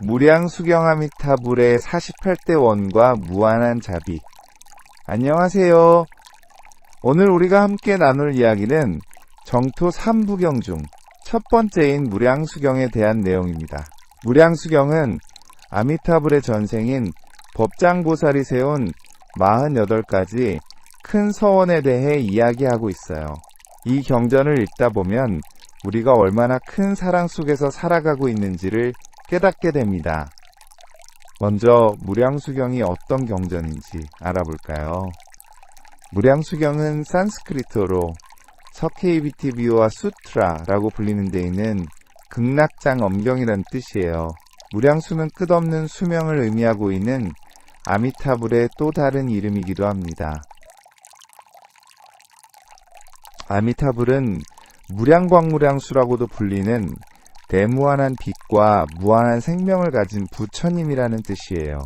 무량수경아미타불의 48대 원과 무한한 자비. 안녕하세요. 오늘 우리가 함께 나눌 이야기는 정토 3부경 중 첫 번째인 무량수경에 대한 내용입니다. 무량수경은 아미타불의 전생인 법장보살이 세운 48가지 큰 서원에 대해 이야기하고 있어요. 이 경전을 읽다 보면 우리가 얼마나 큰 사랑 속에서 살아가고 있는지를 깨닫게 됩니다. 먼저 무량수경이 어떤 경전인지 알아볼까요? 무량수경은 산스크리트어로 서케이비티비오와 수트라라고 불리는 데 있는 극락장 엄경이란 뜻이에요. 무량수는 끝없는 수명을 의미하고 있는 아미타불의 또 다른 이름이기도 합니다. 아미타불은 무량광무량수라고도 불리는 대무한한 빛과 무한한 생명을 가진 부처님이라는 뜻이에요.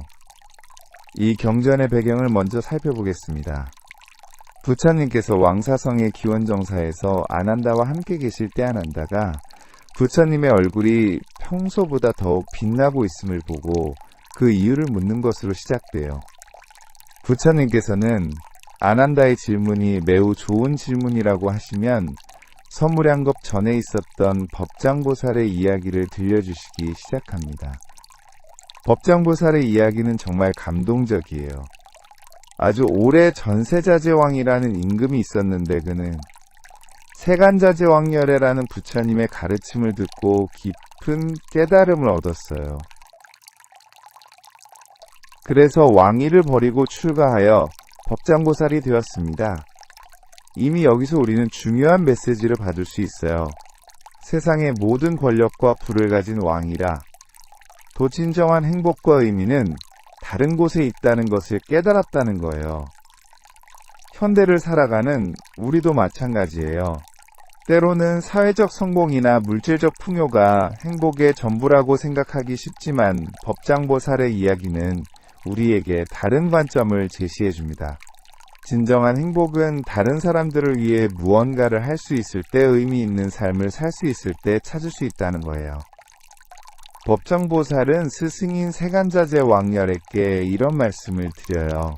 이 경전의 배경을 먼저 살펴보겠습니다. 부처님께서 왕사성의 기원정사에서 아난다와 함께 계실 때 아난다가 부처님의 얼굴이 평소보다 더욱 빛나고 있음을 보고 그 이유를 묻는 것으로 시작돼요. 부처님께서는 아난다의 질문이 매우 좋은 질문이라고 하시면 서무량겁 전에 있었던 법장보살의 이야기를 들려주시기 시작합니다. 법장보살의 이야기는 정말 감동적이에요. 아주 오래 전세자제왕이라는 임금이 있었는데 그는 세간자제왕열애라는 부처님의 가르침을 듣고 깊은 깨달음을 얻었어요. 그래서 왕위를 버리고 출가하여 법장보살이 되었습니다. 이미 여기서 우리는 중요한 메시지를 받을 수 있어요. 세상의 모든 권력과 부를 가진 왕이라 또 진정한 행복과 의미는 다른 곳에 있다는 것을 깨달았다는 거예요. 현대를 살아가는 우리도 마찬가지예요. 때로는 사회적 성공이나 물질적 풍요가 행복의 전부라고 생각하기 쉽지만 법장보살의 이야기는 우리에게 다른 관점을 제시해 줍니다. 진정한 행복은 다른 사람들을 위해 무언가를 할 수 있을 때 의미 있는 삶을 살 수 있을 때 찾을 수 있다는 거예요. 법장보살은 스승인 세간자제 왕열에게 이런 말씀을 드려요.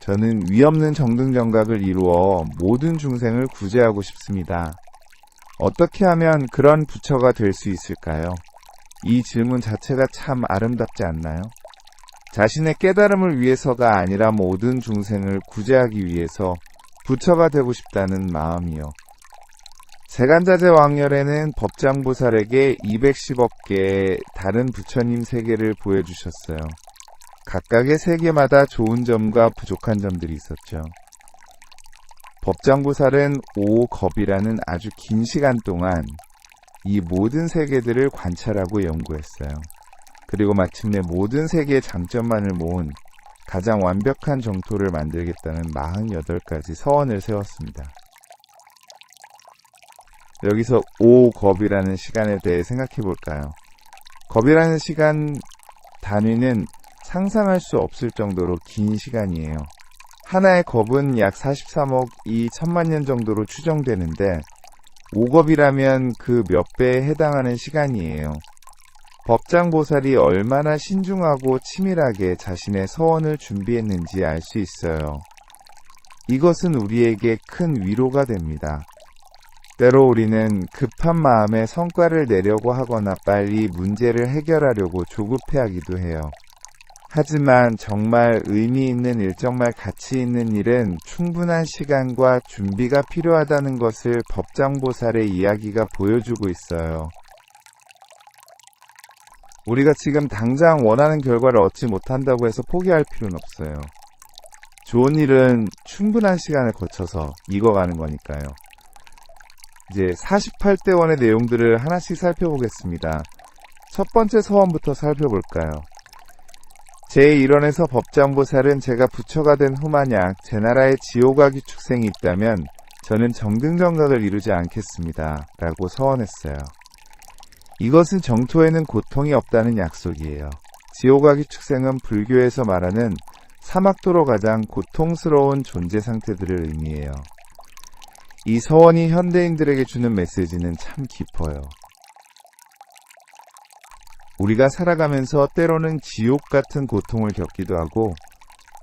저는 위없는 정등정각을 이루어 모든 중생을 구제하고 싶습니다. 어떻게 하면 그런 부처가 될 수 있을까요? 이 질문 자체가 참 아름답지 않나요? 자신의 깨달음을 위해서가 아니라 모든 중생을 구제하기 위해서 부처가 되고 싶다는 마음이요. 세간자제 왕열에는 법장보살에게 210억 개의 다른 부처님 세계를 보여주셨어요. 각각의 세계마다 좋은 점과 부족한 점들이 있었죠. 법장보살은 5겁이라는 아주 긴 시간 동안 이 모든 세계들을 관찰하고 연구했어요. 그리고 마침내 모든 세계의 장점만을 모은 가장 완벽한 정토를 만들겠다는 48가지 서원을 세웠습니다. 여기서 5겁이라는 시간에 대해 생각해 볼까요? 겁이라는 시간 단위는 상상할 수 없을 정도로 긴 시간이에요. 하나의 겁은 약 43억 2천만 년 정도로 추정되는데 5겁이라면 그 몇 배에 해당하는 시간이에요. 법장보살이 얼마나 신중하고 치밀하게 자신의 서원을 준비했는지 알 수 있어요. 이것은 우리에게 큰 위로가 됩니다. 때로 우리는 급한 마음에 성과를 내려고 하거나 빨리 문제를 해결하려고 조급해하기도 해요. 하지만 정말 의미 있는 일, 정말 가치 있는 일은 충분한 시간과 준비가 필요하다는 것을 법장보살의 이야기가 보여주고 있어요. 우리가 지금 당장 원하는 결과를 얻지 못한다고 해서 포기할 필요는 없어요. 좋은 일은 충분한 시간을 거쳐서 익어가는 거니까요. 이제 48대 원의 내용들을 하나씩 살펴보겠습니다. 첫 번째 서원부터 살펴볼까요? 제1원에서 법장보살은 제가 부처가 된 후 만약 제 나라에 지옥아기 축생이 있다면 저는 정등정각을 이루지 않겠습니다. 라고 서원했어요. 이것은 정토에는 고통이 없다는 약속이에요. 지옥아기 축생은 불교에서 말하는 사막도로 가장 고통스러운 존재 상태들을 의미해요. 이 서원이 현대인들에게 주는 메시지는 참 깊어요. 우리가 살아가면서 때로는 지옥 같은 고통을 겪기도 하고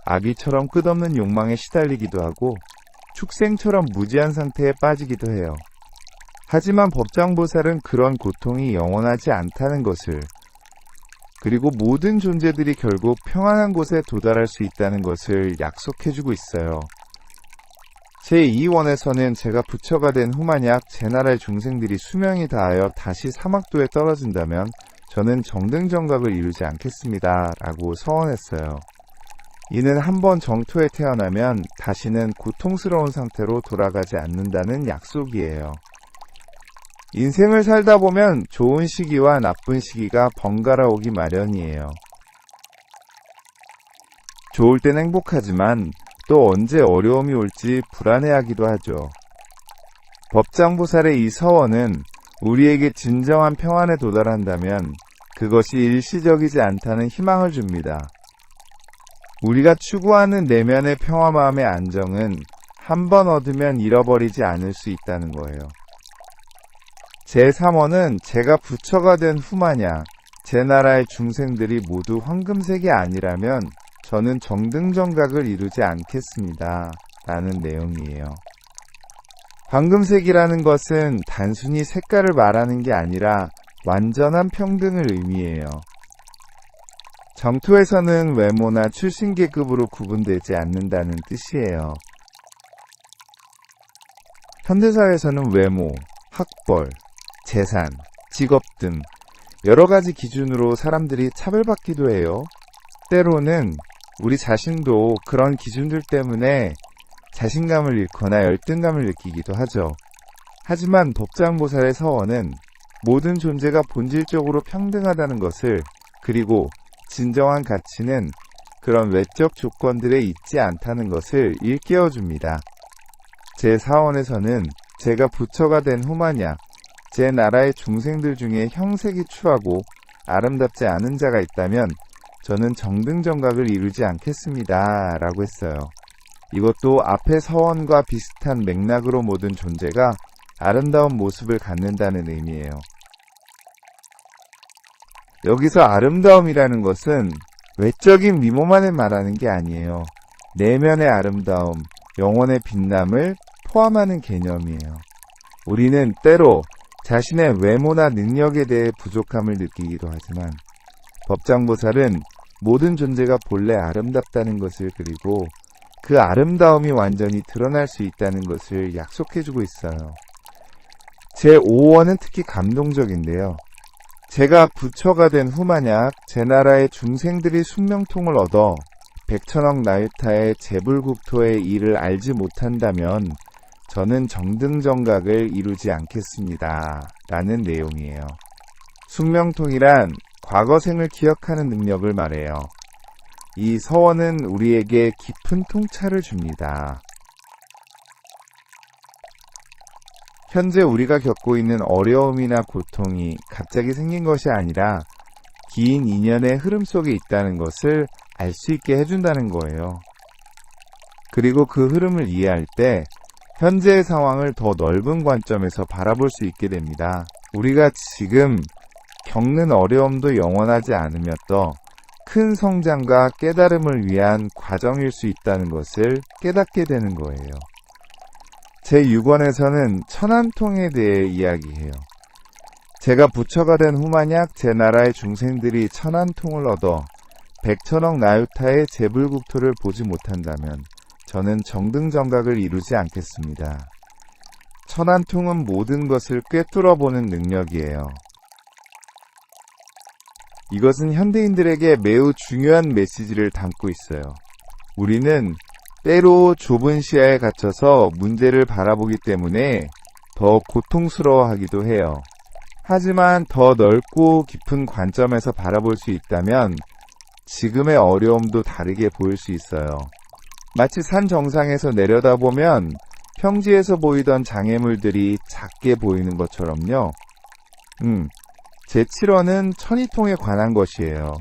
아기처럼 끝없는 욕망에 시달리기도 하고 축생처럼 무지한 상태에 빠지기도 해요. 하지만 법장보살은 그런 고통이 영원하지 않다는 것을, 그리고 모든 존재들이 결국 평안한 곳에 도달할 수 있다는 것을 약속해주고 있어요. 제2원에서는 제가 부처가 된 후 만약 제 나라의 중생들이 수명이 다하여 다시 사막도에 떨어진다면 저는 정등정각을 이루지 않겠습니다. 라고 서원했어요. 이는 한번 정토에 태어나면 다시는 고통스러운 상태로 돌아가지 않는다는 약속이에요. 인생을 살다 보면 좋은 시기와 나쁜 시기가 번갈아 오기 마련이에요. 좋을 땐 행복하지만 또 언제 어려움이 올지 불안해하기도 하죠. 법장보살의 이 서원은 우리에게 진정한 평안에 도달한다면 그것이 일시적이지 않다는 희망을 줍니다. 우리가 추구하는 내면의 평화 마음의 안정은 한 번 얻으면 잃어버리지 않을 수 있다는 거예요. 제3원은 제가 부처가 된 후 만약 제 나라의 중생들이 모두 황금색이 아니라면 저는 정등정각을 이루지 않겠습니다. 라는 내용이에요. 황금색이라는 것은 단순히 색깔을 말하는 게 아니라 완전한 평등을 의미해요. 정토에서는 외모나 출신 계급으로 구분되지 않는다는 뜻이에요. 현대사회에서는 외모, 학벌, 재산, 직업 등 여러 가지 기준으로 사람들이 차별받기도 해요. 때로는 우리 자신도 그런 기준들 때문에 자신감을 잃거나 열등감을 느끼기도 하죠. 하지만 법장보살의 서원은 모든 존재가 본질적으로 평등하다는 것을, 그리고 진정한 가치는 그런 외적 조건들에 있지 않다는 것을 일깨워줍니다. 제4원에서는 제가 부처가 된 후 만약 제 나라의 중생들 중에 형색이 추하고 아름답지 않은 자가 있다면 저는 정등정각을 이루지 않겠습니다. 라고 했어요. 이것도 앞의 서원과 비슷한 맥락으로 모든 존재가 아름다운 모습을 갖는다는 의미예요. 여기서 아름다움이라는 것은 외적인 미모만을 말하는 게 아니에요. 내면의 아름다움, 영혼의 빛남을 포함하는 개념이에요. 우리는 때로 자신의 외모나 능력에 대해 부족함을 느끼기도 하지만 법장보살은 모든 존재가 본래 아름답다는 것을, 그리고 그 아름다움이 완전히 드러날 수 있다는 것을 약속해주고 있어요. 제5원은 특히 감동적인데요. 제가 부처가 된 후 만약 제 나라의 중생들이 순명통을 얻어 백천억 나유타의 재불국토의 일을 알지 못한다면 저는 정등정각을 이루지 않겠습니다. 라는 내용이에요. 숙명통이란 과거생을 기억하는 능력을 말해요. 이 서원은 우리에게 깊은 통찰을 줍니다. 현재 우리가 겪고 있는 어려움이나 고통이 갑자기 생긴 것이 아니라 긴 인연의 흐름 속에 있다는 것을 알 수 있게 해준다는 거예요. 그리고 그 흐름을 이해할 때 현재의 상황을 더 넓은 관점에서 바라볼 수 있게 됩니다. 우리가 지금 겪는 어려움도 영원하지 않으며 또 큰 성장과 깨달음을 위한 과정일 수 있다는 것을 깨닫게 되는 거예요. 제6원에서는 천안통에 대해 이야기해요. 제가 부처가 된 후 만약 제 나라의 중생들이 천안통을 얻어 백천억 나유타의 재불국토를 보지 못한다면 저는 정등정각을 이루지 않겠습니다. 천안통은 모든 것을 꿰뚫어보는 능력이에요. 이것은 현대인들에게 매우 중요한 메시지를 담고 있어요. 우리는 때로 좁은 시야에 갇혀서 문제를 바라보기 때문에 더 고통스러워하기도 해요. 하지만 더 넓고 깊은 관점에서 바라볼 수 있다면 지금의 어려움도 다르게 보일 수 있어요. 마치 산 정상에서 내려다보면 평지에서 보이던 장애물들이 작게 보이는 것처럼요. 제7원은 천이통에 관한 것이에요.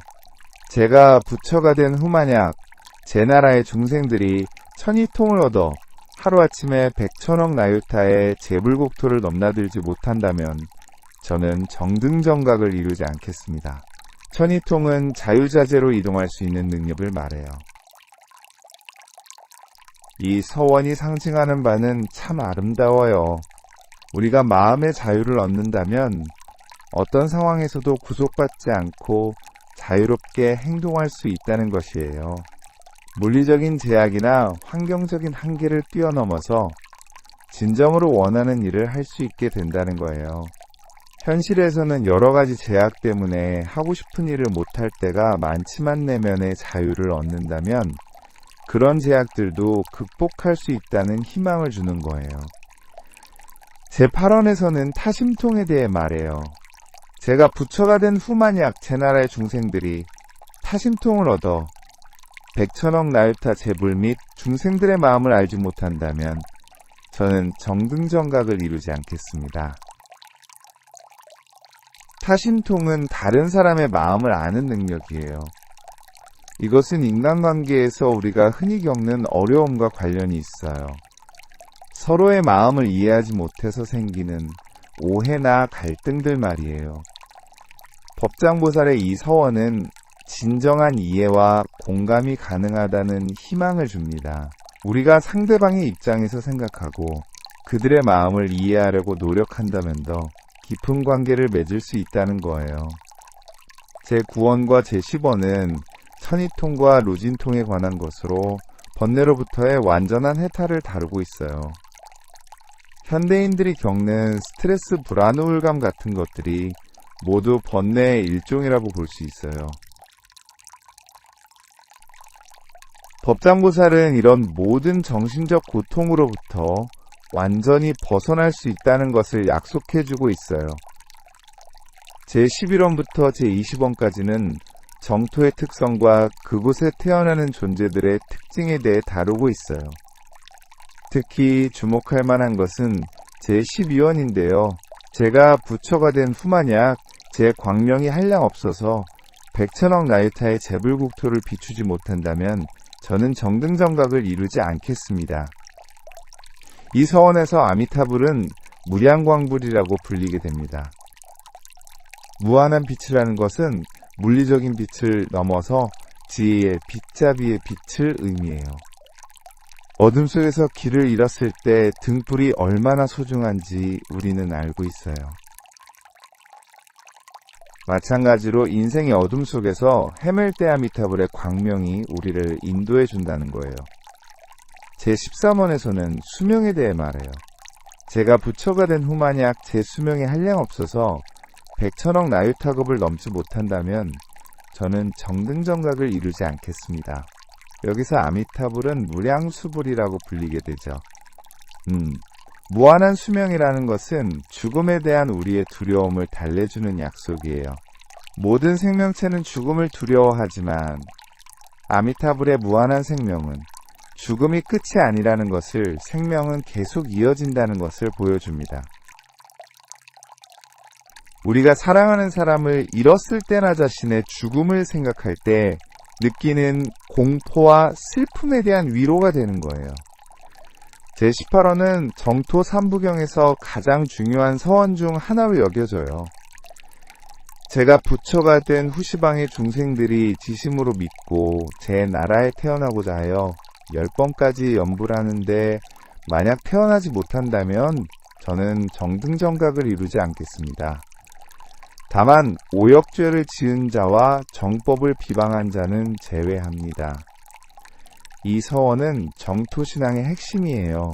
제가 부처가 된 후 만약 제 나라의 중생들이 천이통을 얻어 하루아침에 백천억 나유타의 재불국토를 넘나들지 못한다면 저는 정등정각을 이루지 않겠습니다. 천이통은 자유자재로 이동할 수 있는 능력을 말해요. 이 서원이 상징하는 바는 참 아름다워요. 우리가 마음의 자유를 얻는다면 어떤 상황에서도 구속받지 않고 자유롭게 행동할 수 있다는 것이에요. 물리적인 제약이나 환경적인 한계를 뛰어넘어서 진정으로 원하는 일을 할 수 있게 된다는 거예요. 현실에서는 여러 가지 제약 때문에 하고 싶은 일을 못할 때가 많지만 내면의 자유를 얻는다면 그런 제약들도 극복할 수 있다는 희망을 주는 거예요. 제8원에서는 타심통에 대해 말해요. 제가 부처가 된 후만약 제나라의 중생들이 타심통을 얻어 백천억 나유타 재불 및 중생들의 마음을 알지 못한다면 저는 정등정각을 이루지 않겠습니다. 타심통은 다른 사람의 마음을 아는 능력이에요. 이것은 인간관계에서 우리가 흔히 겪는 어려움과 관련이 있어요. 서로의 마음을 이해하지 못해서 생기는 오해나 갈등들 말이에요. 법장보살의 이 서원은 진정한 이해와 공감이 가능하다는 희망을 줍니다. 우리가 상대방의 입장에서 생각하고 그들의 마음을 이해하려고 노력한다면 더 깊은 관계를 맺을 수 있다는 거예요. 제9원과 제10원은 천이통과 루진통에 관한 것으로 번뇌로부터의 완전한 해탈을 다루고 있어요. 현대인들이 겪는 스트레스 불안 우울감 같은 것들이 모두 번뇌의 일종이라고 볼 수 있어요. 법장보살은 이런 모든 정신적 고통으로부터 완전히 벗어날 수 있다는 것을 약속해주고 있어요. 제11원부터 제20원까지는 정토의 특성과 그곳에 태어나는 존재들의 특징에 대해 다루고 있어요. 특히 주목할 만한 것은 제12원인데요. 제가 부처가 된 후만약 제 광명이 한량없어서 백천억 나유타의 재불국토를 비추지 못한다면 저는 정등정각을 이루지 않겠습니다. 이 서원에서 아미타불은 무량광불이라고 불리게 됩니다. 무한한 빛이라는 것은 물리적인 빛을 넘어서 지혜의 빛잡이의 빛을 의미해요. 어둠 속에서 길을 잃었을 때 등불이 얼마나 소중한지 우리는 알고 있어요. 마찬가지로 인생의 어둠 속에서 헤맬 때 아미타불의 광명이 우리를 인도해 준다는 거예요. 제13원에서는 수명에 대해 말해요. 제가 부처가 된 후만약 제 수명에 한량없어서 백천억 나유타급을 넘지 못한다면 저는 정등정각을 이루지 않겠습니다. 여기서 아미타불은 무량수불이라고 불리게 되죠. 무한한 수명이라는 것은 죽음에 대한 우리의 두려움을 달래주는 약속이에요. 모든 생명체는 죽음을 두려워하지만 아미타불의 무한한 생명은 죽음이 끝이 아니라는 것을, 생명은 계속 이어진다는 것을 보여줍니다. 우리가 사랑하는 사람을 잃었을 때나 자신의 죽음을 생각할 때 느끼는 공포와 슬픔에 대한 위로가 되는 거예요. 제18원은 정토 삼부경에서 가장 중요한 서원 중 하나로 여겨져요. 제가 부처가 된 후시방의 중생들이 지심으로 믿고 제 나라에 태어나고자 하여 10번까지 연불 하는데 만약 태어나지 못한다면 저는 정등정각을 이루지 않겠습니다. 다만 오역죄를 지은 자와 정법을 비방한 자는 제외합니다. 이 서원은 정토신앙의 핵심이에요.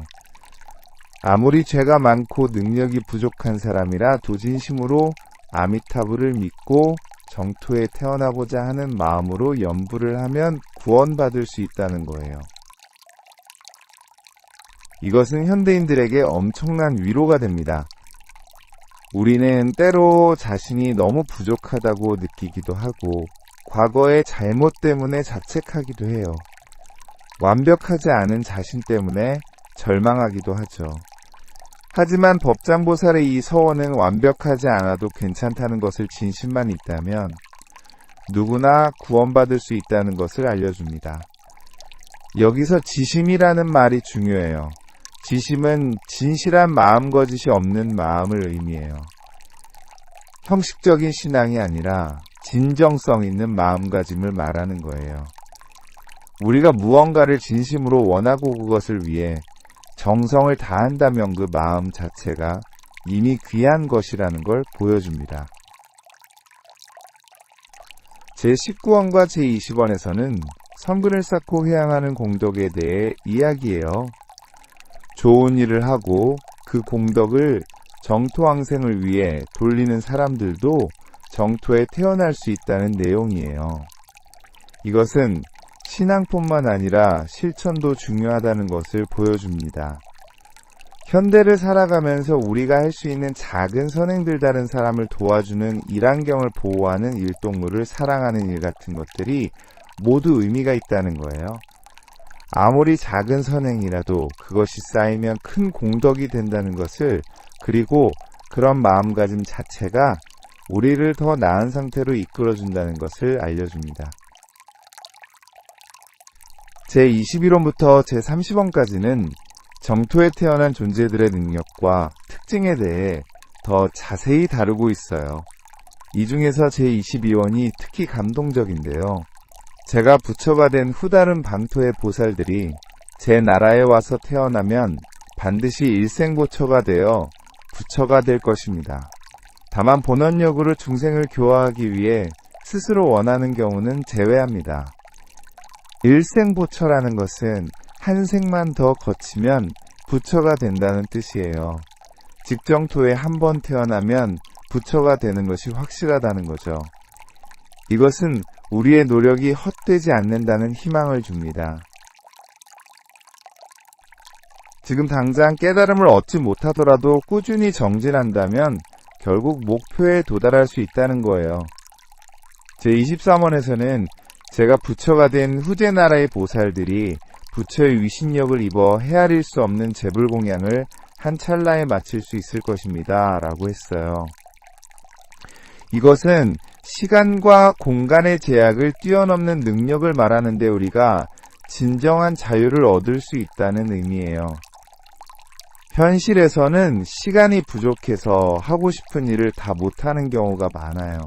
아무리 죄가 많고 능력이 부족한 사람이라 도진심으로 아미타불을 믿고 정토에 태어나고자 하는 마음으로 연불을 하면 구원받을 수 있다는 거예요. 이것은 현대인들에게 엄청난 위로가 됩니다. 우리는 때로 자신이 너무 부족하다고 느끼기도 하고 과거의 잘못 때문에 자책하기도 해요. 완벽하지 않은 자신 때문에 절망하기도 하죠. 하지만 법장보살의 이 서원은 완벽하지 않아도 괜찮다는 것을 진심만 있다면 누구나 구원받을 수 있다는 것을 알려줍니다. 여기서 지심이라는 말이 중요해요. 지심은 진실한 마음거짓이 없는 마음을 의미해요. 형식적인 신앙이 아니라 진정성 있는 마음가짐을 말하는 거예요. 우리가 무언가를 진심으로 원하고 그것을 위해 정성을 다한다면 그 마음 자체가 이미 귀한 것이라는 걸 보여줍니다. 제19원과 제20원에서는 성근을 쌓고 회양하는 공덕에 대해 이야기해요. 좋은 일을 하고 그 공덕을 정토왕생을 위해 돌리는 사람들도 정토에 태어날 수 있다는 내용이에요. 이것은 신앙뿐만 아니라 실천도 중요하다는 것을 보여줍니다. 현대를 살아가면서 우리가 할 수 있는 작은 선행들 다른 사람을 도와주는 일환경을 보호하는 일동물을 사랑하는 일 같은 것들이 모두 의미가 있다는 거예요. 아무리 작은 선행이라도 그것이 쌓이면 큰 공덕이 된다는 것을, 그리고 그런 마음가짐 자체가 우리를 더 나은 상태로 이끌어준다는 것을 알려줍니다. 제21원부터 제30원까지는 정토에 태어난 존재들의 능력과 특징에 대해 더 자세히 다루고 있어요. 이 중에서 제22원이 특히 감동적인데요. 제가 부처가 된 후다른 반토의 보살들이 제 나라에 와서 태어나면 반드시 일생보처가 되어 부처가 될 것입니다. 다만 본원력으로 중생을 교화하기 위해 스스로 원하는 경우는 제외합니다. 일생보처라는 것은 한 생만 더 거치면 부처가 된다는 뜻이에요. 직정토에 한 번 태어나면 부처가 되는 것이 확실하다는 거죠. 이것은 우리의 노력이 헛되지 않는다는 희망을 줍니다. 지금 당장 깨달음을 얻지 못하더라도 꾸준히 정진한다면 결국 목표에 도달할 수 있다는 거예요. 제23원에서는 제가 부처가 된 후제나라의 보살들이 부처의 위신력을 입어 헤아릴 수 없는 재불공양을 한 찰나에 마칠 수 있을 것입니다. 라고 했어요. 이것은 시간과 공간의 제약을 뛰어넘는 능력을 말하는데 우리가 진정한 자유를 얻을 수 있다는 의미예요. 현실에서는 시간이 부족해서 하고 싶은 일을 다 못하는 경우가 많아요.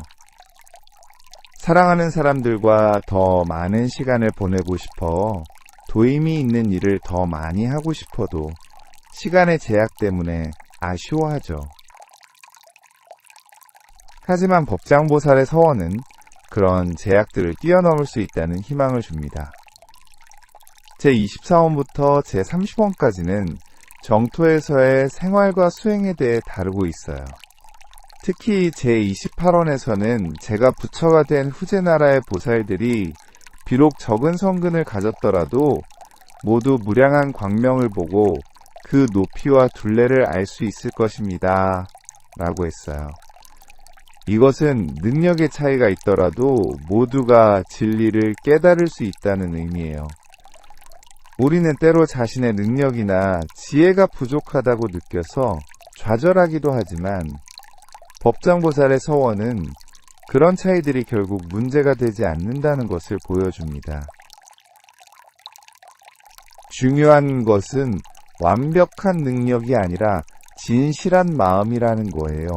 사랑하는 사람들과 더 많은 시간을 보내고 싶어 도임이 있는 일을 더 많이 하고 싶어도 시간의 제약 때문에 아쉬워하죠. 하지만 법장보살의 서원은 그런 제약들을 뛰어넘을 수 있다는 희망을 줍니다. 제24원부터 제30원까지는 정토에서의 생활과 수행에 대해 다루고 있어요. 특히 제28원에서는 제가 부처가 된 후제나라의 보살들이 비록 적은 성근을 가졌더라도 모두 무량한 광명을 보고 그 높이와 둘레를 알 수 있을 것입니다. 라고 했어요. 이것은 능력의 차이가 있더라도 모두가 진리를 깨달을 수 있다는 의미예요. 우리는 때로 자신의 능력이나 지혜가 부족하다고 느껴서 좌절하기도 하지만 법장보살의 서원은 그런 차이들이 결국 문제가 되지 않는다는 것을 보여줍니다. 중요한 것은 완벽한 능력이 아니라 진실한 마음이라는 거예요.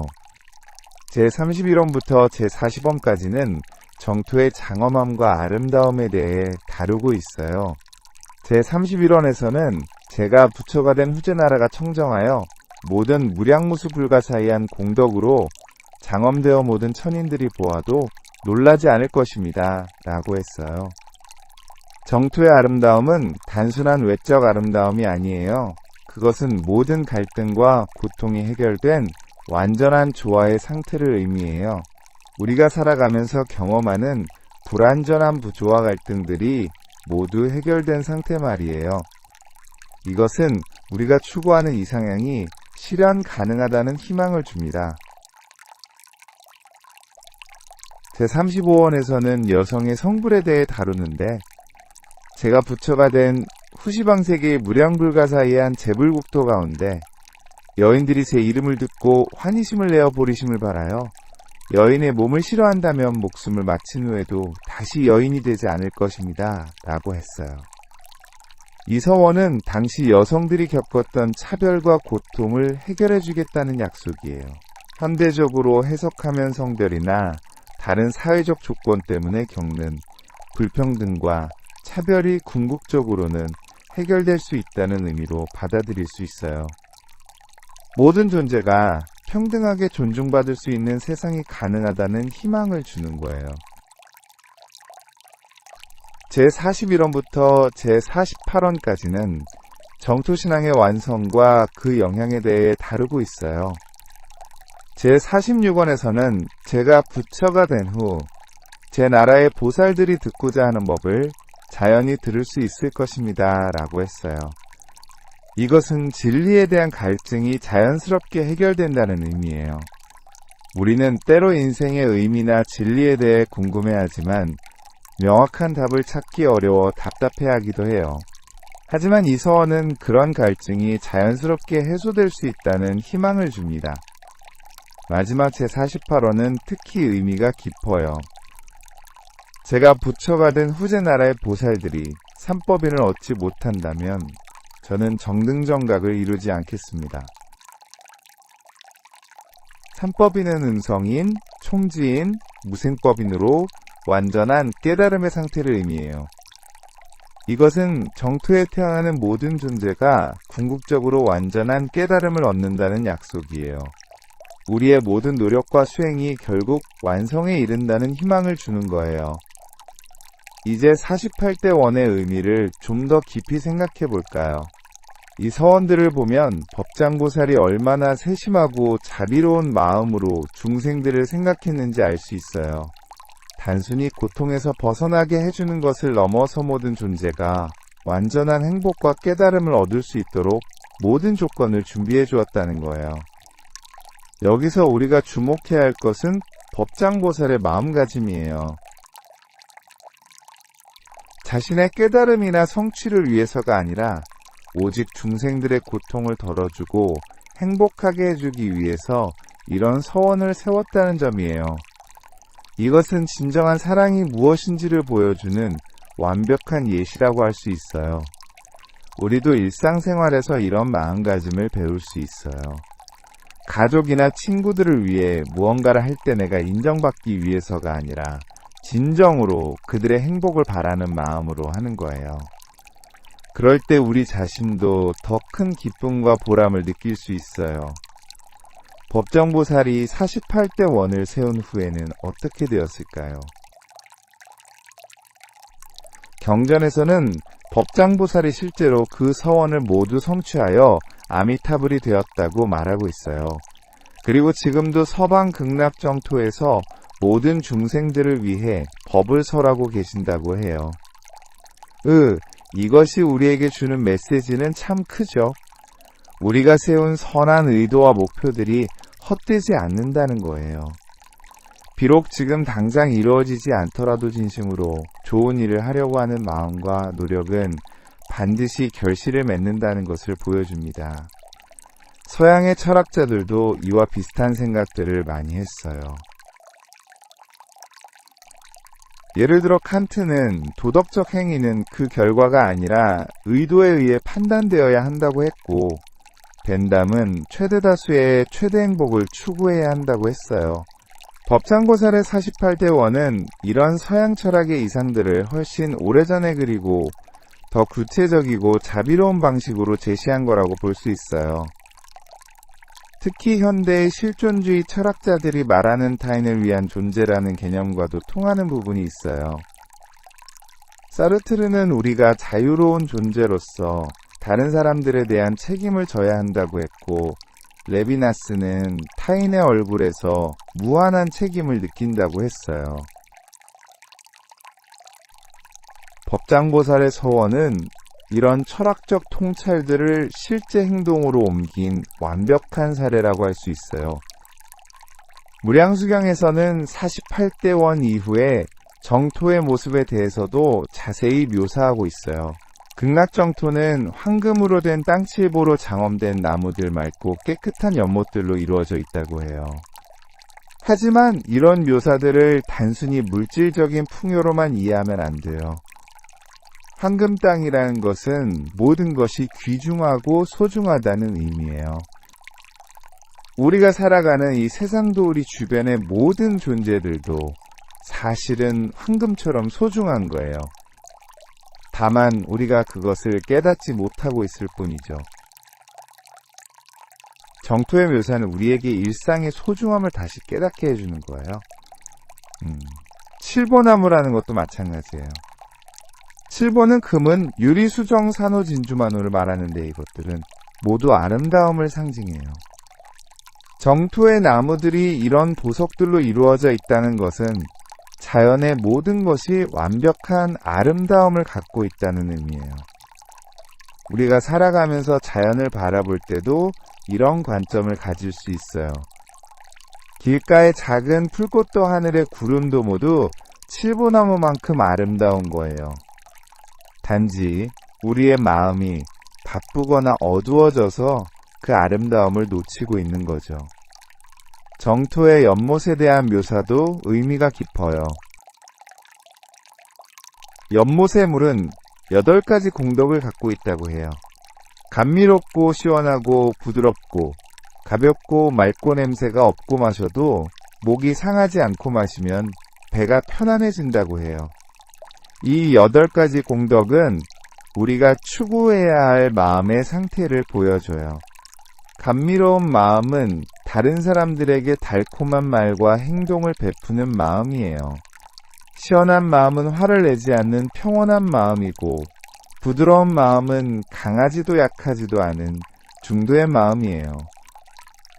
제31원부터 제40원까지는 정토의 장엄함과 아름다움에 대해 다루고 있어요. 제31원에서는 제가 부처가 된 후제나라가 청정하여 모든 무량무수 불가사의한 공덕으로 장엄되어 모든 천인들이 보아도 놀라지 않을 것입니다. 라고 했어요. 정토의 아름다움은 단순한 외적 아름다움이 아니에요. 그것은 모든 갈등과 고통이 해결된 완전한 조화의 상태를 의미해요. 우리가 살아가면서 경험하는 불완전한 조화 갈등들이 모두 해결된 상태 말이에요. 이것은 우리가 추구하는 이상향이 실현 가능하다는 희망을 줍니다. 제35원에서는 여성의 성불에 대해 다루는데 제가 부처가 된 후시방세계의 무량불가사의한 재불국토 가운데 여인들이 제 이름을 듣고 환희심을 내어 보리심을 바라요. 여인의 몸을 싫어한다면 목숨을 마친 후에도 다시 여인이 되지 않을 것입니다. 라고 했어요. 이 서원은 당시 여성들이 겪었던 차별과 고통을 해결해 주겠다는 약속이에요. 현대적으로 해석하면 성별이나 다른 사회적 조건 때문에 겪는 불평등과 차별이 궁극적으로는 해결될 수 있다는 의미로 받아들일 수 있어요. 모든 존재가 평등하게 존중받을 수 있는 세상이 가능하다는 희망을 주는 거예요. 제41원부터 제48원까지는 정토신앙의 완성과 그 영향에 대해 다루고 있어요. 제46원에서는 제가 부처가 된 후 제 나라의 보살들이 듣고자 하는 법을 자연히 들을 수 있을 것입니다. 라고 했어요. 이것은 진리에 대한 갈증이 자연스럽게 해결된다는 의미예요. 우리는 때로 인생의 의미나 진리에 대해 궁금해하지만 명확한 답을 찾기 어려워 답답해하기도 해요. 하지만 이 서원은 그런 갈증이 자연스럽게 해소될 수 있다는 희망을 줍니다. 마지막 제48원은 특히 의미가 깊어요. 제가 부처가 된 후제 나라의 보살들이 삼법인을 얻지 못한다면 저는 정등정각을 이루지 않겠습니다. 삼법인은 음성인, 총지인, 무생법인으로 완전한 깨달음의 상태를 의미해요. 이것은 정토에 태어나는 모든 존재가 궁극적으로 완전한 깨달음을 얻는다는 약속이에요. 우리의 모든 노력과 수행이 결국 완성에 이른다는 희망을 주는 거예요. 이제 48대 원의 의미를 좀 더 깊이 생각해 볼까요? 이 서원들을 보면 법장보살이 얼마나 세심하고 자비로운 마음으로 중생들을 생각했는지 알 수 있어요. 단순히 고통에서 벗어나게 해주는 것을 넘어서 모든 존재가 완전한 행복과 깨달음을 얻을 수 있도록 모든 조건을 준비해 주었다는 거예요. 여기서 우리가 주목해야 할 것은 법장보살의 마음가짐이에요. 자신의 깨달음이나 성취를 위해서가 아니라 오직 중생들의 고통을 덜어주고 행복하게 해주기 위해서 이런 서원을 세웠다는 점이에요. 이것은 진정한 사랑이 무엇인지를 보여주는 완벽한 예시라고 할 수 있어요. 우리도 일상생활에서 이런 마음가짐을 배울 수 있어요. 가족이나 친구들을 위해 무언가를 할 때 내가 인정받기 위해서가 아니라 진정으로 그들의 행복을 바라는 마음으로 하는 거예요. 그럴 때 우리 자신도 더 큰 기쁨과 보람을 느낄 수 있어요. 법정보살이 48대 원을 세운 후에는 어떻게 되었을까요? 경전에서는 법장보살이 실제로 그 서원을 모두 성취하여 아미타불이 되었다고 말하고 있어요. 그리고 지금도 서방 극락정토에서 모든 중생들을 위해 법을 설하고 계신다고 해요. 이것이 우리에게 주는 메시지는 참 크죠. 우리가 세운 선한 의도와 목표들이 헛되지 않는다는 거예요. 비록 지금 당장 이루어지지 않더라도 진심으로 좋은 일을 하려고 하는 마음과 노력은 반드시 결실을 맺는다는 것을 보여줍니다. 서양의 철학자들도 이와 비슷한 생각들을 많이 했어요. 예를 들어 칸트는 도덕적 행위는 그 결과가 아니라 의도에 의해 판단되어야 한다고 했고, 벤담은 최대 다수의 최대 행복을 추구해야 한다고 했어요. 법장보살의 48대 원은 이런 서양 철학의 이상들을 훨씬 오래전에 그리고 더 구체적이고 자비로운 방식으로 제시한 거라고 볼 수 있어요. 특히 현대의 실존주의 철학자들이 말하는 타인을 위한 존재라는 개념과도 통하는 부분이 있어요. 사르트르는 우리가 자유로운 존재로서 다른 사람들에 대한 책임을 져야 한다고 했고, 레비나스는 타인의 얼굴에서 무한한 책임을 느낀다고 했어요. 법장보살의 서원은 이런 철학적 통찰들을 실제 행동으로 옮긴 완벽한 사례라고 할 수 있어요. 무량수경에서는 48대 원 이후에 정토의 모습에 대해서도 자세히 묘사하고 있어요. 극락정토는 황금으로 된 땅칠보로 장엄된 나무들 맑고 깨끗한 연못들로 이루어져 있다고 해요. 하지만 이런 묘사들을 단순히 물질적인 풍요로만 이해하면 안 돼요. 황금 땅이라는 것은 모든 것이 귀중하고 소중하다는 의미예요. 우리가 살아가는 이 세상도 우리 주변의 모든 존재들도 사실은 황금처럼 소중한 거예요. 다만 우리가 그것을 깨닫지 못하고 있을 뿐이죠. 정토의 묘사는 우리에게 일상의 소중함을 다시 깨닫게 해주는 거예요. 칠보나무라는 것도 마찬가지예요. 칠보는 금은 유리수정 산호진주만호를 말하는데 이것들은 모두 아름다움을 상징해요. 정토의 나무들이 이런 보석들로 이루어져 있다는 것은 자연의 모든 것이 완벽한 아름다움을 갖고 있다는 의미예요. 우리가 살아가면서 자연을 바라볼 때도 이런 관점을 가질 수 있어요. 길가의 작은 풀꽃도 하늘의 구름도 모두 칠보나무만큼 아름다운 거예요. 단지 우리의 마음이 바쁘거나 어두워져서 그 아름다움을 놓치고 있는 거죠. 정토의 연못에 대한 묘사도 의미가 깊어요. 연못의 물은 8가지 공덕을 갖고 있다고 해요. 감미롭고 시원하고 부드럽고 가볍고 맑고 냄새가 없고 마셔도 목이 상하지 않고 마시면 배가 편안해진다고 해요. 이 8가지 공덕은 우리가 추구해야 할 마음의 상태를 보여줘요. 감미로운 마음은 다른 사람들에게 달콤한 말과 행동을 베푸는 마음이에요. 시원한 마음은 화를 내지 않는 평온한 마음이고, 부드러운 마음은 강하지도 약하지도 않은 중도의 마음이에요.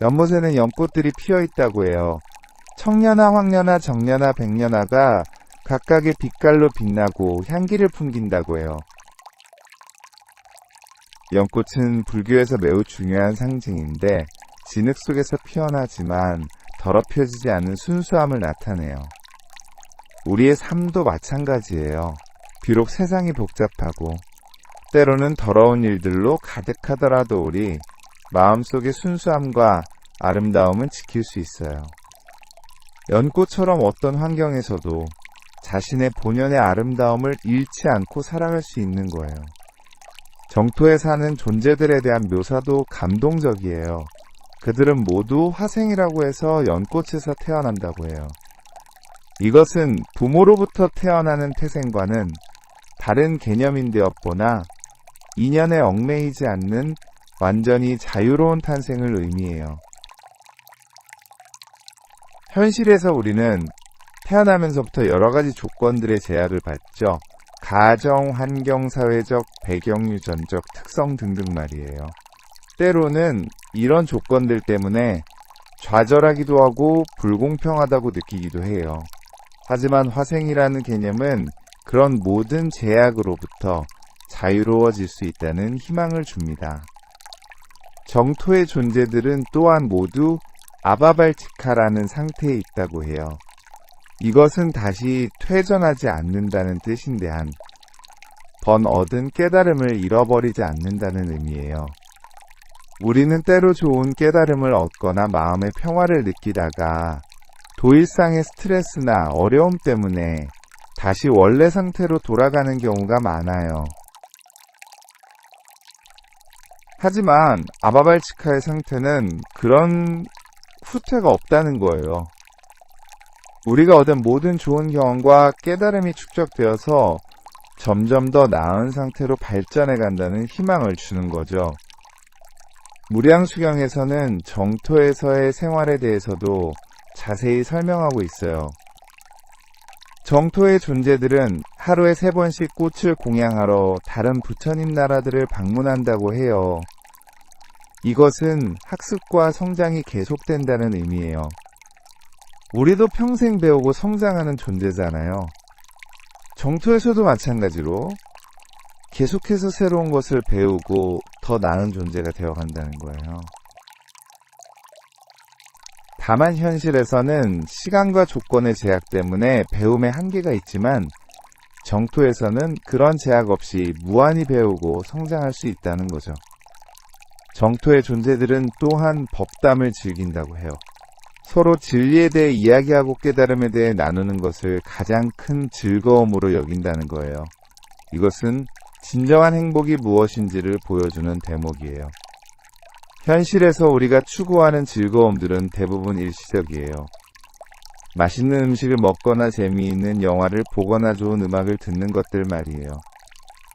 연못에는 연꽃들이 피어 있다고 해요. 청년화, 황년화, 정년화, 백년화가 각각의 빛깔로 빛나고 향기를 풍긴다고 해요. 연꽃은 불교에서 매우 중요한 상징인데 진흙 속에서 피어나지만 더럽혀지지 않는 순수함을 나타내요. 우리의 삶도 마찬가지예요. 비록 세상이 복잡하고 때로는 더러운 일들로 가득하더라도 우리 마음속의 순수함과 아름다움은 지킬 수 있어요. 연꽃처럼 어떤 환경에서도 자신의 본연의 아름다움을 잃지 않고 살아갈 수 있는 거예요. 정토에 사는 존재들에 대한 묘사도 감동적이에요. 그들은 모두 화생이라고 해서 연꽃에서 태어난다고 해요. 이것은 부모로부터 태어나는 태생과는 다른 개념인데였보나 인연에 얽매이지 않는 완전히 자유로운 탄생을 의미해요. 현실에서 우리는 태어나면서부터 여러 가지 조건들의 제약을 받죠. 가정, 환경, 사회적, 배경, 유전적 특성 등등 말이에요. 때로는 이런 조건들 때문에 좌절하기도 하고 불공평하다고 느끼기도 해요. 하지만 화생이라는 개념은 그런 모든 제약으로부터 자유로워질 수 있다는 희망을 줍니다. 정토의 존재들은 또한 모두 아바발치카라는 상태에 있다고 해요. 이것은 다시 퇴전하지 않는다는 뜻인데 번 얻은 깨달음을 잃어버리지 않는다는 의미예요. 우리는 때로 좋은 깨달음을 얻거나 마음의 평화를 느끼다가 도일상의 스트레스나 어려움 때문에 다시 원래 상태로 돌아가는 경우가 많아요. 하지만 아바발치카의 상태는 그런 후퇴가 없다는 거예요. 우리가 얻은 모든 좋은 경험과 깨달음이 축적되어서 점점 더 나은 상태로 발전해 간다는 희망을 주는 거죠. 무량수경에서는 정토에서의 생활에 대해서도 자세히 설명하고 있어요. 정토의 존재들은 하루에 3번씩 꽃을 공양하러 다른 부처님 나라들을 방문한다고 해요. 이것은 학습과 성장이 계속된다는 의미예요. 우리도 평생 배우고 성장하는 존재잖아요. 정토에서도 마찬가지로 계속해서 새로운 것을 배우고 더 나은 존재가 되어간다는 거예요. 다만 현실에서는 시간과 조건의 제약 때문에 배움에 한계가 있지만 정토에서는 그런 제약 없이 무한히 배우고 성장할 수 있다는 거죠. 정토의 존재들은 또한 법담을 즐긴다고 해요. 서로 진리에 대해 이야기하고 깨달음에 대해 나누는 것을 가장 큰 즐거움으로 여긴다는 거예요. 이것은 진정한 행복이 무엇인지를 보여주는 대목이에요. 현실에서 우리가 추구하는 즐거움들은 대부분 일시적이에요. 맛있는 음식을 먹거나 재미있는 영화를 보거나 좋은 음악을 듣는 것들 말이에요.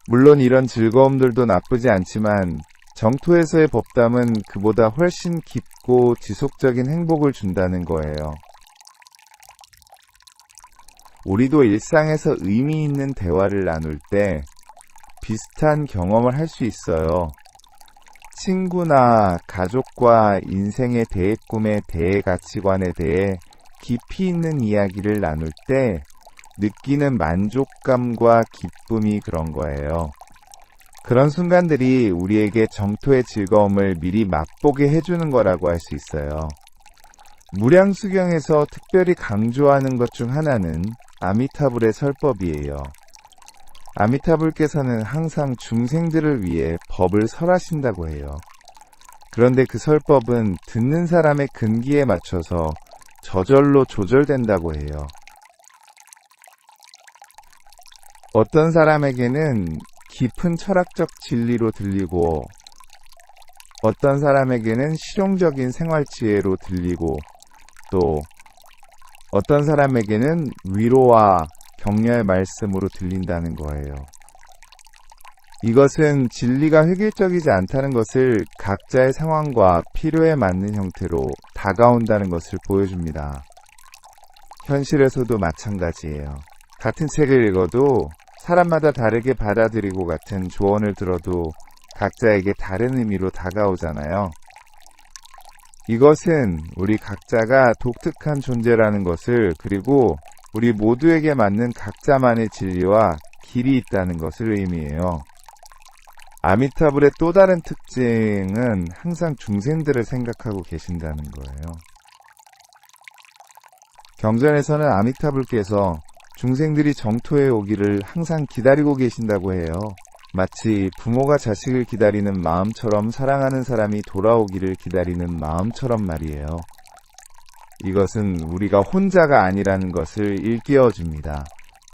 물론 이런 즐거움들도 나쁘지 않지만 정토에서의 법담은 그보다 훨씬 깊고 지속적인 행복을 준다는 거예요. 우리도 일상에서 의미 있는 대화를 나눌 때 비슷한 경험을 할 수 있어요. 친구나 가족과 인생의 대의 꿈에 대의 가치관에 대해 깊이 있는 이야기를 나눌 때 느끼는 만족감과 기쁨이 그런 거예요. 그런 순간들이 우리에게 정토의 즐거움을 미리 맛보게 해주는 거라고 할 수 있어요. 무량수경에서 특별히 강조하는 것 중 하나는 아미타불의 설법이에요. 아미타불께서는 항상 중생들을 위해 법을 설하신다고 해요. 그런데 그 설법은 듣는 사람의 근기에 맞춰서 저절로 조절된다고 해요. 어떤 사람에게는 깊은 철학적 진리로 들리고 어떤 사람에게는 실용적인 생활 지혜로 들리고 또 어떤 사람에게는 위로와 격려의 말씀으로 들린다는 거예요. 이것은 진리가 획일적이지 않다는 것을 각자의 상황과 필요에 맞는 형태로 다가온다는 것을 보여줍니다. 현실에서도 마찬가지예요. 같은 책을 읽어도 사람마다 다르게 받아들이고 같은 조언을 들어도 각자에게 다른 의미로 다가오잖아요. 이것은 우리 각자가 독특한 존재라는 것을 그리고 우리 모두에게 맞는 각자만의 진리와 길이 있다는 것을 의미해요. 아미타불의 또 다른 특징은 항상 중생들을 생각하고 계신다는 거예요. 경전에서는 아미타불께서 중생들이 정토에 오기를 항상 기다리고 계신다고 해요. 마치 부모가 자식을 기다리는 마음처럼 사랑하는 사람이 돌아오기를 기다리는 마음처럼 말이에요. 이것은 우리가 혼자가 아니라는 것을 일깨워줍니다.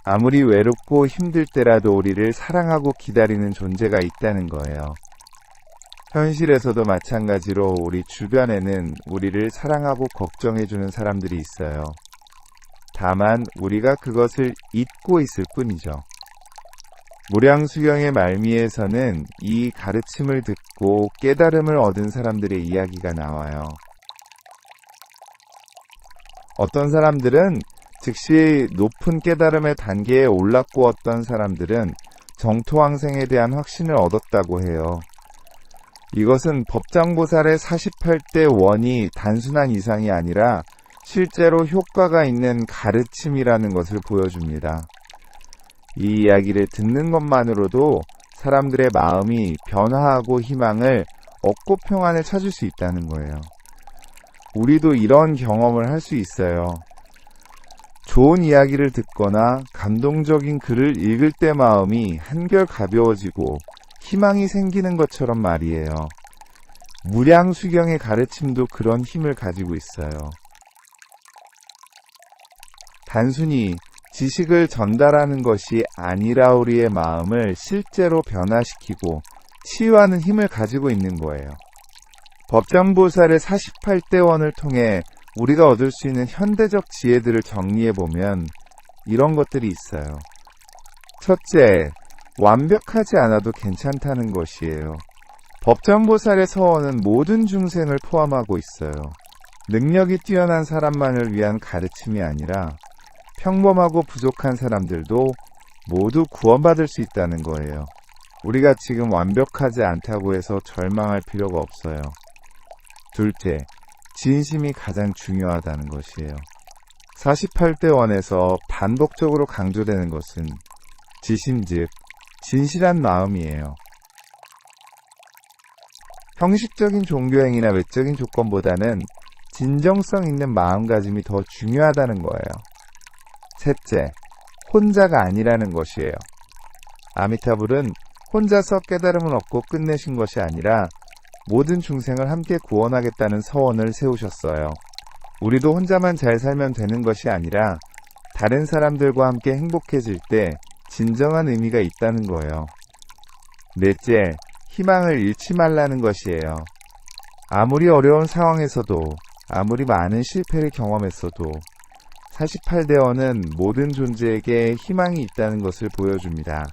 아무리 외롭고 힘들 때라도 우리를 사랑하고 기다리는 존재가 있다는 거예요. 현실에서도 마찬가지로 우리 주변에는 우리를 사랑하고 걱정해주는 사람들이 있어요. 다만 우리가 그것을 잊고 있을 뿐이죠. 무량수경의 말미에서는 이 가르침을 듣고 깨달음을 얻은 사람들의 이야기가 나와요. 어떤 사람들은 즉시 높은 깨달음의 단계에 올랐고 어떤 사람들은 정토왕생에 대한 확신을 얻었다고 해요. 이것은 법장보살의 48대 원이 단순한 이상이 아니라 실제로 효과가 있는 가르침이라는 것을 보여줍니다. 이 이야기를 듣는 것만으로도 사람들의 마음이 변화하고 희망을 얻고 평안을 찾을 수 있다는 거예요. 우리도 이런 경험을 할 수 있어요. 좋은 이야기를 듣거나 감동적인 글을 읽을 때 마음이 한결 가벼워지고 희망이 생기는 것처럼 말이에요. 무량수경의 가르침도 그런 힘을 가지고 있어요. 단순히 지식을 전달하는 것이 아니라 우리의 마음을 실제로 변화시키고 치유하는 힘을 가지고 있는 거예요. 법장보살의 48대 원을 통해 우리가 얻을 수 있는 현대적 지혜들을 정리해보면 이런 것들이 있어요. 첫째, 완벽하지 않아도 괜찮다는 것이에요. 법장보살의 서원은 모든 중생을 포함하고 있어요. 능력이 뛰어난 사람만을 위한 가르침이 아니라 평범하고 부족한 사람들도 모두 구원받을 수 있다는 거예요. 우리가 지금 완벽하지 않다고 해서 절망할 필요가 없어요. 둘째, 진심이 가장 중요하다는 것이에요. 48대 원에서 반복적으로 강조되는 것은 지심 즉 진실한 마음이에요. 형식적인 종교행위나 외적인 조건보다는 진정성 있는 마음가짐이 더 중요하다는 거예요. 셋째, 혼자가 아니라는 것이에요. 아미타불은 혼자서 깨달음을 얻고 끝내신 것이 아니라 모든 중생을 함께 구원하겠다는 서원을 세우셨어요. 우리도 혼자만 잘 살면 되는 것이 아니라 다른 사람들과 함께 행복해질 때 진정한 의미가 있다는 거예요. 넷째, 희망을 잃지 말라는 것이에요. 아무리 어려운 상황에서도 아무리 많은 실패를 경험했어도 48대원은 모든 존재에게 희망이 있다는 것을 보여줍니다.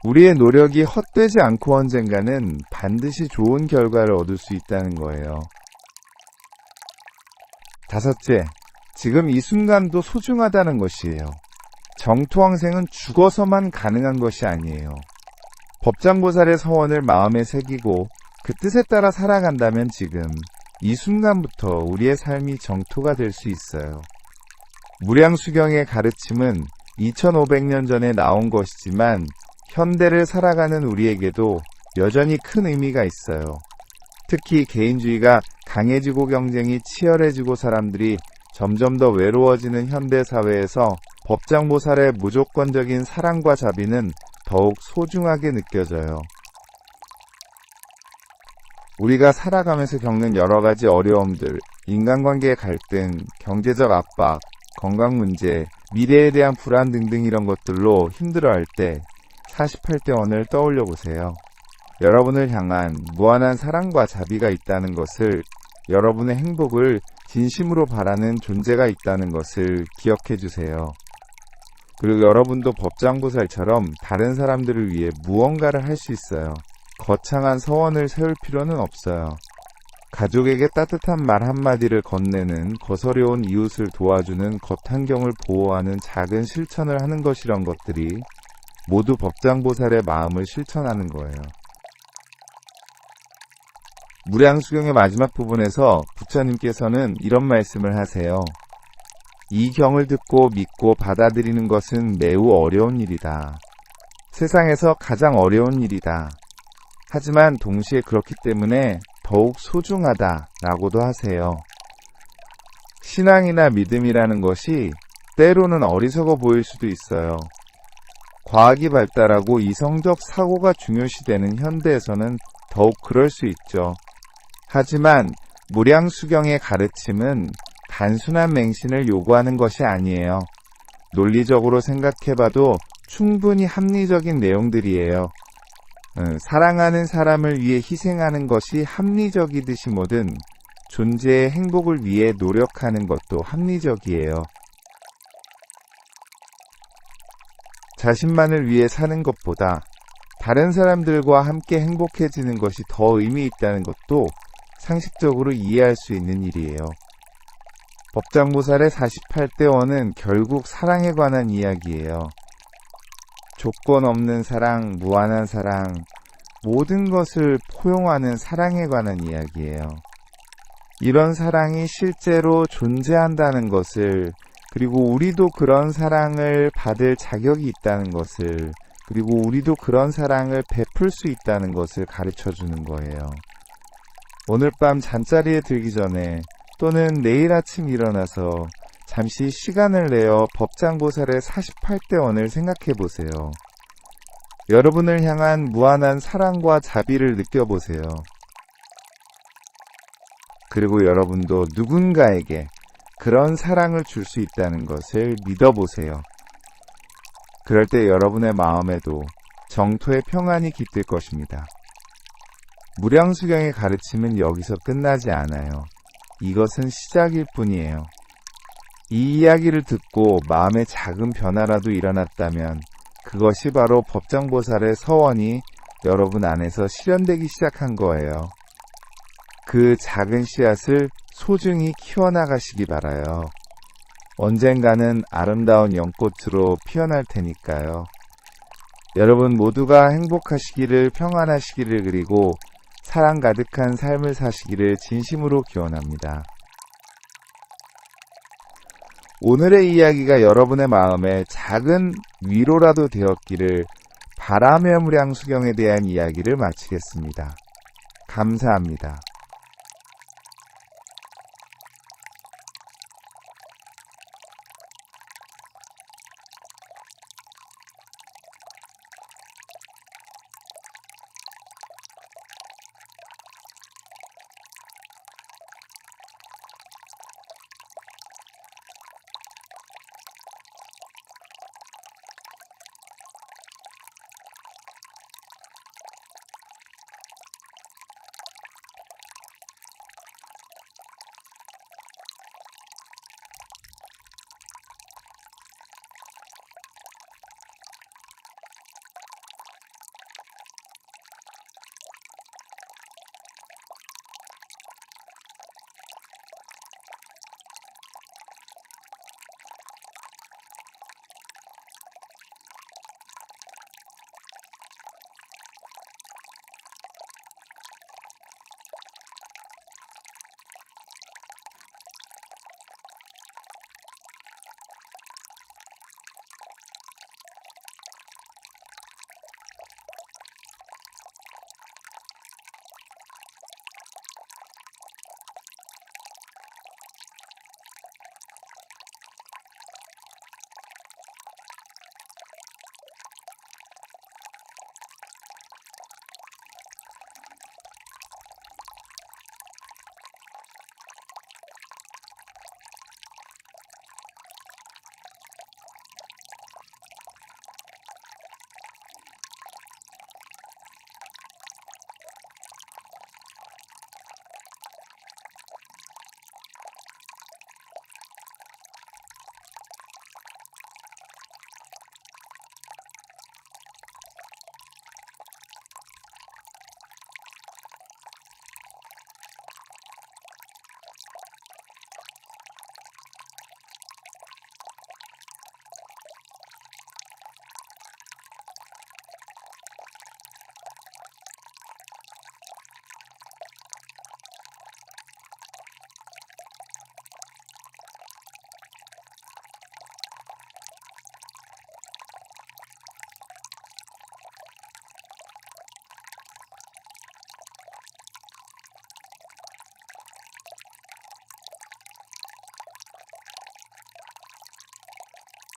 우리의 노력이 헛되지 않고 언젠가는 반드시 좋은 결과를 얻을 수 있다는 거예요. 다섯째, 지금 이 순간도 소중하다는 것이에요. 정토왕생은 죽어서만 가능한 것이 아니에요. 법장보살의 서원을 마음에 새기고 그 뜻에 따라 살아간다면 지금 이 순간부터 우리의 삶이 정토가 될 수 있어요. 무량수경의 가르침은 2500년 전에 나온 것이지만 현대를 살아가는 우리에게도 여전히 큰 의미가 있어요. 특히 개인주의가 강해지고 경쟁이 치열해지고 사람들이 점점 더 외로워지는 현대 사회에서 법장보살의 무조건적인 사랑과 자비는 더욱 소중하게 느껴져요. 우리가 살아가면서 겪는 여러 가지 어려움들, 인간관계의 갈등, 경제적 압박, 건강 문제, 미래에 대한 불안 등등 이런 것들로 힘들어할 때 48대원을 떠올려 보세요. 여러분을 향한 무한한 사랑과 자비가 있다는 것을, 여러분의 행복을 진심으로 바라는 존재가 있다는 것을 기억해 주세요. 그리고 여러분도 법장보살처럼 다른 사람들을 위해 무언가를 할 수 있어요. 거창한 서원을 세울 필요는 없어요. 가족에게 따뜻한 말 한마디를 건네는, 거스려온 이웃을 도와주는, 겉환경을 보호하는 작은 실천을 하는 것이란 것들이 모두 법장보살의 마음을 실천하는 거예요. 무량수경의 마지막 부분에서 부처님께서는 이런 말씀을 하세요. 이 경을 듣고 믿고 받아들이는 것은 매우 어려운 일이다. 세상에서 가장 어려운 일이다. 하지만 동시에 그렇기 때문에 더욱 소중하다라고도 하세요. 신앙이나 믿음이라는 것이 때로는 어리석어 보일 수도 있어요. 과학이 발달하고 이성적 사고가 중요시되는 현대에서는 더욱 그럴 수 있죠. 하지만 무량수경의 가르침은 단순한 맹신을 요구하는 것이 아니에요. 논리적으로 생각해봐도 충분히 합리적인 내용들이에요. 사랑하는 사람을 위해 희생하는 것이 합리적이듯이 뭐든 존재의 행복을 위해 노력하는 것도 합리적이에요. 자신만을 위해 사는 것보다 다른 사람들과 함께 행복해지는 것이 더 의미 있다는 것도 상식적으로 이해할 수 있는 일이에요. 법장보살의 48대원은 결국 사랑에 관한 이야기예요. 조건 없는 사랑, 무한한 사랑, 모든 것을 포용하는 사랑에 관한 이야기예요. 이런 사랑이 실제로 존재한다는 것을, 그리고 우리도 그런 사랑을 받을 자격이 있다는 것을, 그리고 우리도 그런 사랑을 베풀 수 있다는 것을 가르쳐 주는 거예요. 오늘 밤 잠자리에 들기 전에 또는 내일 아침 일어나서 잠시 시간을 내어 법장보살의 48대원을 생각해 보세요. 여러분을 향한 무한한 사랑과 자비를 느껴보세요. 그리고 여러분도 누군가에게 그런 사랑을 줄 수 있다는 것을 믿어보세요. 그럴 때 여러분의 마음에도 정토의 평안이 깃들 것입니다. 무량수경의 가르침은 여기서 끝나지 않아요. 이것은 시작일 뿐이에요. 이 이야기를 듣고 마음에 작은 변화라도 일어났다면 그것이 바로 법장보살의 서원이 여러분 안에서 실현되기 시작한 거예요. 그 작은 씨앗을 소중히 키워나가시기 바라요. 언젠가는 아름다운 연꽃으로 피어날 테니까요. 여러분 모두가 행복하시기를, 평안하시기를, 그리고 사랑 가득한 삶을 사시기를 진심으로 기원합니다. 오늘의 이야기가 여러분의 마음에 작은 위로라도 되었기를 바라며 무량수경에 대한 이야기를 마치겠습니다. 감사합니다.